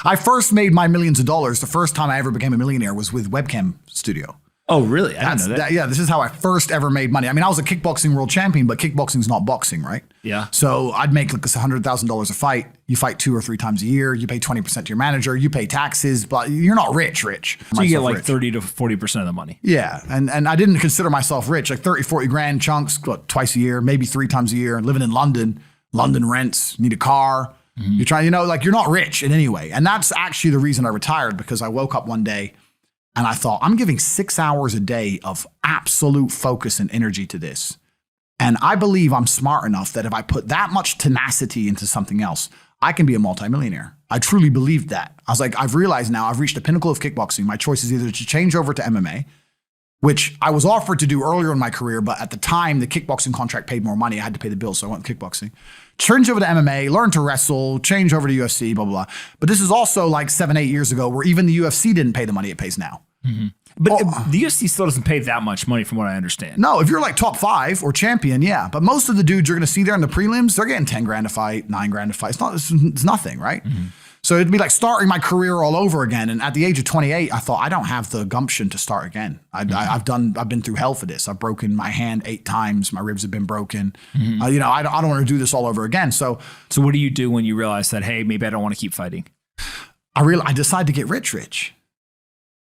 I first made my millions of dollars. The first time I ever became a millionaire was with webcam studio. Oh, really? I didn't know that. Yeah, this is how I first ever made money. I mean, I was a kickboxing world champion, but kickboxing's not boxing, right? Yeah. So I'd make like $100,000 a fight. You fight 2 or 3 times a year. You pay 20% to your manager. You pay taxes, but you're not rich. So you get like 30 to 40% of the money. Yeah. And I didn't consider myself rich, like 30, 40 grand chunks, twice a year, maybe 3 times a year, living in London. London rents, need a car. You're trying, you're not rich in any way. And that's actually the reason I retired, because I woke up one day and I thought, I'm giving 6 hours a day of absolute focus and energy to this. And I believe I'm smart enough that if I put that much tenacity into something else, I can be a multimillionaire. I truly believed that. I was like, I've realized now I've reached the pinnacle of kickboxing. My choice is either to change over to MMA, which I was offered to do earlier in my career, but at the time, the kickboxing contract paid more money. I had to pay the bills, so I went with kickboxing. Change over to MMA, learn to wrestle, change over to UFC, blah, blah, blah. But this is also like 7, 8 years ago where even the UFC didn't pay the money it pays now. But the UFC still doesn't pay that much money from what I understand. No, if you're like top 5 or champion, yeah. But most of the dudes you're going to see there in the prelims, they're getting 10 grand a fight, 9 grand a fight. It's nothing, right? So it'd be like starting my career all over again. And at the age of 28, I thought, I don't have the gumption to start again. I've been through hell for this. I've broken my hand 8 times. My ribs have been broken. I don't want to do this all over again. So what do you do when you realize that, hey, maybe I don't want to keep fighting? I decided to get rich.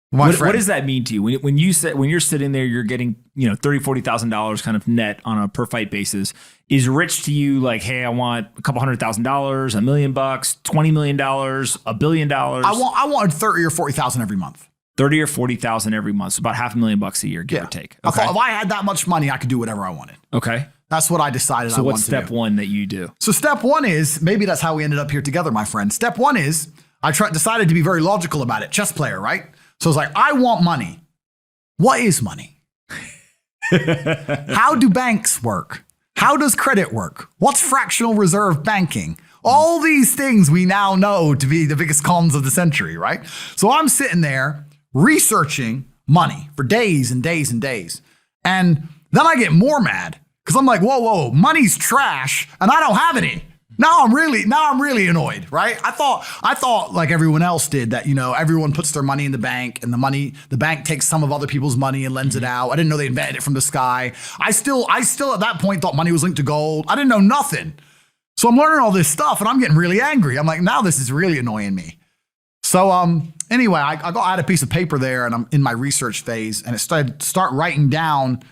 What does that mean to you? When you're sitting there, you're getting, $30,000, $40,000 kind of net on a per fight basis. Is rich to you like, hey, I want a couple $100,000, $1 million, $20 million, $1 billion? I wanted 30 or 40,000 every month. 30 or 40,000 every month. So about $500,000 a year, give or take. Okay. I thought if I had that much money, I could do whatever I wanted. Okay. That's what I decided I wanted to do. So what's step one that you do? So step one is, maybe that's how we ended up here together, my friend. Step one is, I decided to be very logical about it. Chess player, right? So it's like, I want money. What is money? How do banks work? How does credit work? What's fractional reserve banking? All these things we now know to be the biggest cons of the century, right? So I'm sitting there researching money for days and days and days. And then I get more mad because I'm like, whoa, money's trash and I don't have any. Now I'm really annoyed, right? I thought like everyone else did that, everyone puts their money in the bank and the bank takes some of other people's money and lends it out. I didn't know they invented it from the sky. I still at that point thought money was linked to gold. I didn't know nothing. So I'm learning all this stuff and I'm getting really angry. I'm like, now this is really annoying me. So anyway, I had a piece of paper there and I'm in my research phase and it start writing down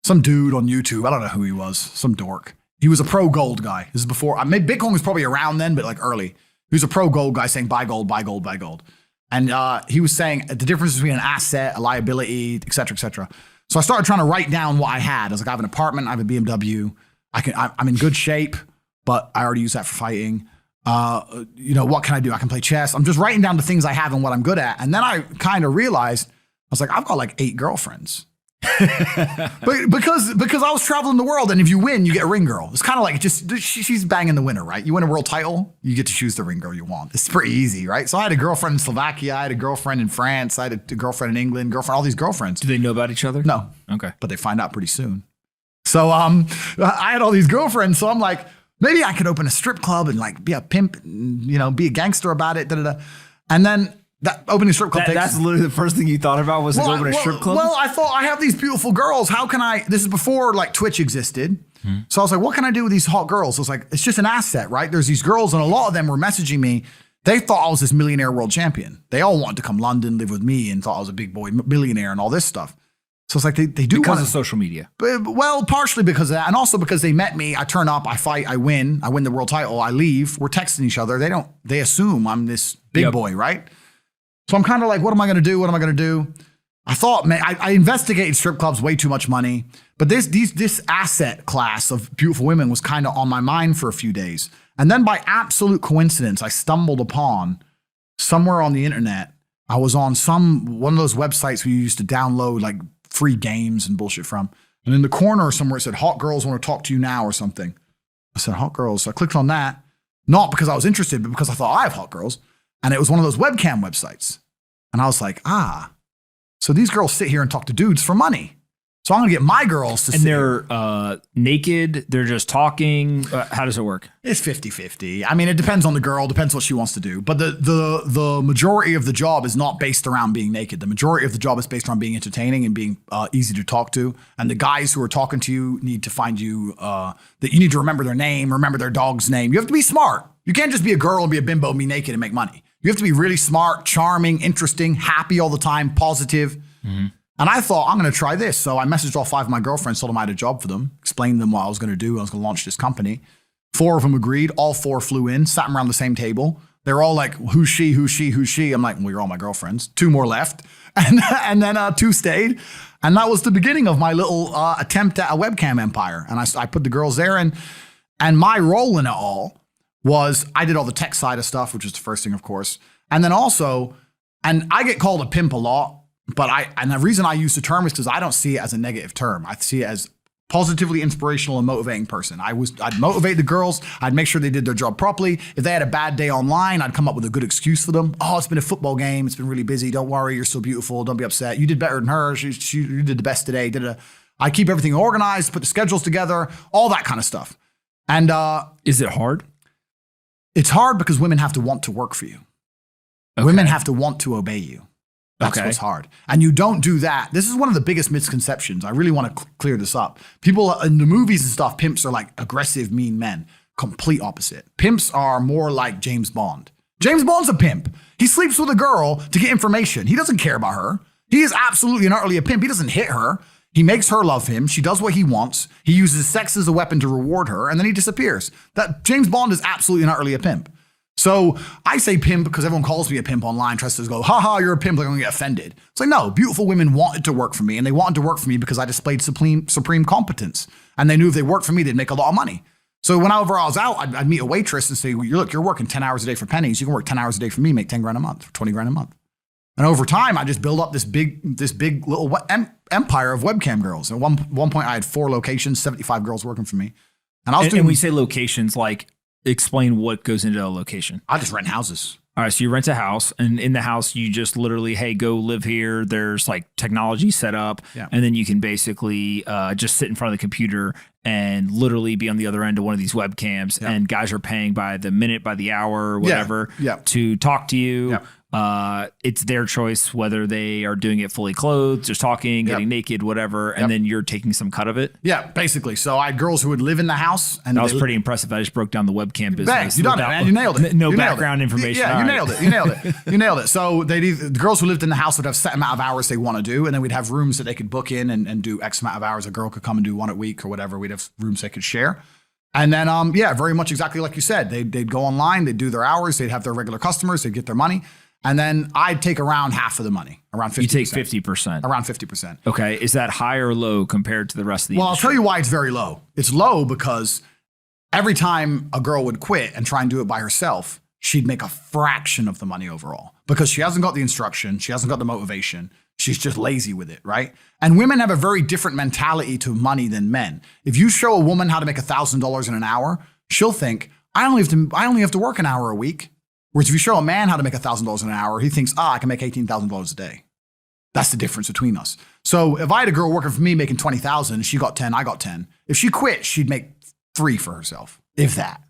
some dude on YouTube. I don't know who he was, some dork. He was a pro gold guy. This is before, maybe Bitcoin was probably around then, but like early. He was a pro gold guy saying buy gold, buy gold, buy gold. And he was saying the difference between an asset, a liability, et cetera, et cetera. So I started trying to write down what I had. I was like, I have an apartment, I have a BMW. I'm in good shape, but I already use that for fighting. What can I do? I can play chess. I'm just writing down the things I have and what I'm good at. And then I kind of realized, I was like, I've got like 8 girlfriends. But because I was traveling the world, and if you win, you get a ring girl. It's kind of like she's banging the winner, right? You win a world title, you get to choose the ring girl you want. It's pretty easy, right? So I had a girlfriend in Slovakia, I had a girlfriend in France, I had a girlfriend in England, all these girlfriends. Do they know about each other? No. Okay. But they find out pretty soon. So I had all these girlfriends, so I'm like, maybe I could open a strip club and like be a pimp, and, be a gangster about it, And then that opening strip club that's literally the first thing you thought about was open a strip club? Well, I thought I have these beautiful girls. How can this is before like Twitch existed. So I was like, what can I do with these hot girls? I was like, it's just an asset, right? There's these girls and a lot of them were messaging me. They thought I was this millionaire world champion. They all wanted to come London, live with me and thought I was a big boy millionaire and all this stuff. So it's like they do because of social media. Well, partially because of that. And also because they met me. I turn up, I fight, I win the world title, I leave. We're texting each other. They assume I'm this big boy, right? So I'm kind of like, what am I going to do? What am I going to do? I thought, man, I investigated strip clubs, way too much money. But this asset class of beautiful women was kind of on my mind for a few days. And then by absolute coincidence, I stumbled upon somewhere on the internet. I was on one of those websites where you used to download like free games and bullshit from. And in the corner somewhere it said, hot girls want to talk to you now or something. I said, hot girls. So I clicked on that, not because I was interested, but because I thought I have hot girls. And it was one of those webcam websites. And I was like, so these girls sit here and talk to dudes for money. So I'm going to get my girls to and they're naked. They're just talking. How does it work? It's 50-50. I mean, it depends on the girl, depends what she wants to do. But the majority of the job is not based around being naked. The majority of the job is based around being entertaining and being easy to talk to. And the guys who are talking to you need to find you, that you need to remember their name, remember their dog's name. You have to be smart. You can't just be a girl and be a bimbo and be naked and make money. You have to be really smart, charming, interesting, happy all the time, positive. Mm-hmm. And I thought, I'm going to try this. So I messaged all 5 of my girlfriends, told them I had a job for them, explained to them what I was going to do. I was going to launch this company. 4 of them agreed. All 4 flew in, sat around the same table. They're all like, who's she, who's she, who's she? I'm like, well, you're all my girlfriends. 2 more left. And then 2 stayed. And that was the beginning of my little attempt at a webcam empire. And I put the girls there. And my role in it all was I did all the tech side of stuff, which is the first thing, of course. And then also, and I get called a pimp a lot. But and the reason I use the term is because I don't see it as a negative term. I see it as positively inspirational and motivating person. I'd motivate the girls. I'd make sure they did their job properly. If they had a bad day online, I'd come up with a good excuse for them. Oh, it's been a football game. It's been really busy. Don't worry. You're so beautiful. Don't be upset. You did better than her. You did the best today. I keep everything organized, put the schedules together, all that kind of stuff. And is it hard? It's hard because women have to want to work for you. Okay. Women have to want to obey you. That's what's hard. And you don't do that. This is one of the biggest misconceptions. I really want to clear this up. People in the movies and stuff, pimps are like aggressive, mean men. Complete opposite. Pimps are more like James Bond. James Bond's a pimp. He sleeps with a girl to get information. He doesn't care about her. He is absolutely and utterly a pimp. He doesn't hit her. He makes her love him. She does what he wants. He uses sex as a weapon to reward her, and then he disappears. That James Bond is absolutely and utterly a pimp. So I say pimp because everyone calls me a pimp online, tries to go, haha, you're a pimp, they're going to get offended. It's like, no, beautiful women wanted to work for me, and they wanted to work for me because I displayed supreme competence. And they knew if they worked for me, they'd make a lot of money. So whenever I was out, I'd meet a waitress and say, well, you're working 10 hours a day for pennies. You can work 10 hours a day for me, make 10 grand a month, 20 grand a month. And over time, I just built up this big little empire of webcam girls. At one point, I had 4 locations, 75 girls working for me. And I was doing. And we say locations, like, explain what goes into a location. I just rent houses. All right. So you rent a house, and in the house, you just literally, hey, go live here. There's like technology set up. Yeah. And then you can basically just sit in front of the computer and literally be on the other end of one of these webcams. Yeah. And guys are paying by the minute, by the hour, whatever, to talk to you. Yeah. It's their choice whether they are doing it fully clothed, just talking, getting naked, whatever, and then you're taking some cut of it. Yeah, basically. So I had girls who would live in the house, and that was pretty impressive. I just broke down the webcam business. Bang, you done it, man. You nailed it. No background information. Yeah, you nailed it. You nailed it. You nailed it. So the girls who lived in the house would have set amount of hours they want to do, and then we'd have rooms that they could book in and do X amount of hours. A girl could come and do 1 a week or whatever. We'd have rooms they could share. And then, very much exactly like you said. They'd go online, they'd do their hours, they'd have their regular customers, they'd get their money. And then I'd take around half of the money, around 50%. You take 50%. Around 50%. Okay. Is that high or low compared to the rest of the industry? I'll tell you why it's very low. It's low because every time a girl would quit and try and do it by herself, she'd make a fraction of the money overall because she hasn't got the instruction. She hasn't got the motivation. She's just lazy with it, right? And women have a very different mentality to money than men. If you show a woman how to make $1,000 in an hour, she'll think, I only have to work an hour a week. Whereas if you show a man how to make $1,000 an hour, he thinks, I can make $18,000 a day. That's the difference between us. So if I had a girl working for me making $20,000, she got 10, I got 10. If she quit, she'd make 3 for herself, if that.